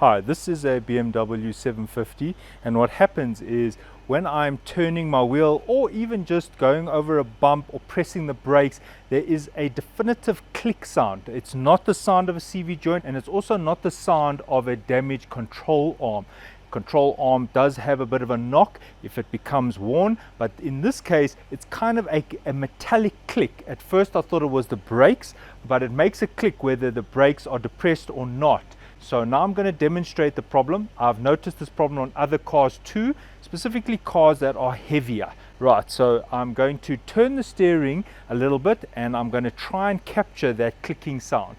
Hi, this is a BMW 750, and what happens is when I'm turning my wheel or even just going over a bump or pressing the brakes, there is a definitive click sound. It's not the sound of a CV joint, and it's also not the sound of a damaged control arm. Control arm does have a bit of a knock if it becomes worn, but in this case it's kind of a metallic click. At first I thought it was the brakes, but it makes a click whether the brakes are depressed or not. So now I'm going to demonstrate the problem. I've noticed this problem on other cars too, specifically cars that are heavier. Right, so I'm going to turn the steering a little bit and I'm going to try and capture that clicking sound.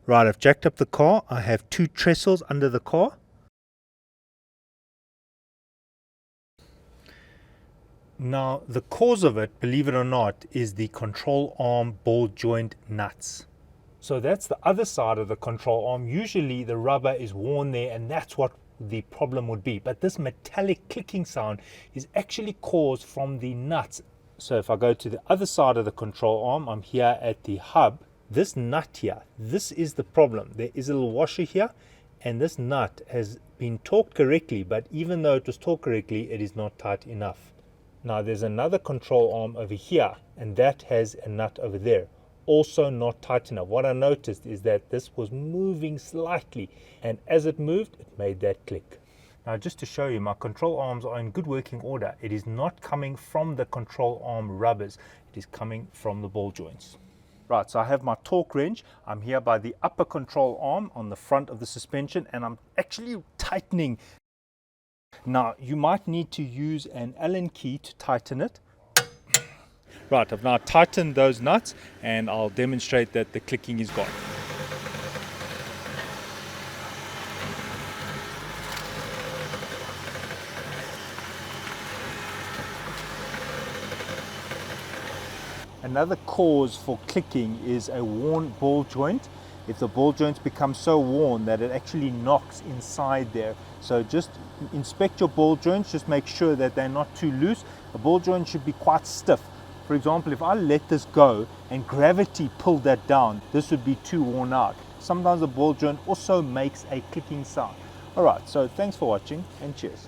Right, I've jacked up the car. I have two trestles under the car. Now, the cause of it, believe it or not, is the control arm ball joint nuts. So that's the other side of the control arm. Usually the rubber is worn there, and that's what the problem would be. But this metallic clicking sound is actually caused from the nuts. So if I go to the other side of the control arm, I'm here at the hub. This nut here, this is the problem. There is a little washer here, and this nut has been torqued correctly, but even though it was torqued correctly, it is not tight enough. Now there's another control arm over here, and that has a nut over there, also not tight enough. What I noticed is that this was moving slightly, and as it moved, it made that click. Now just to show you, my control arms are in good working order. It is not coming from the control arm rubbers, it is coming from the ball joints. Right, so I have my torque wrench. I'm here by the upper control arm on the front of the suspension, and I'm actually tightening. Now, you might need to use an Allen key to tighten it. Right, I've now tightened those nuts, and I'll demonstrate that the clicking is gone. Another cause for clicking is a worn ball joint. If the ball joints become so worn that it actually knocks inside there. So just inspect your ball joints, just make sure that they're not too loose. A ball joint should be quite stiff. For example, if I let this go and gravity pulled that down, this would be too worn out. Sometimes the ball joint also makes a clicking sound. Alright, so thanks for watching and cheers.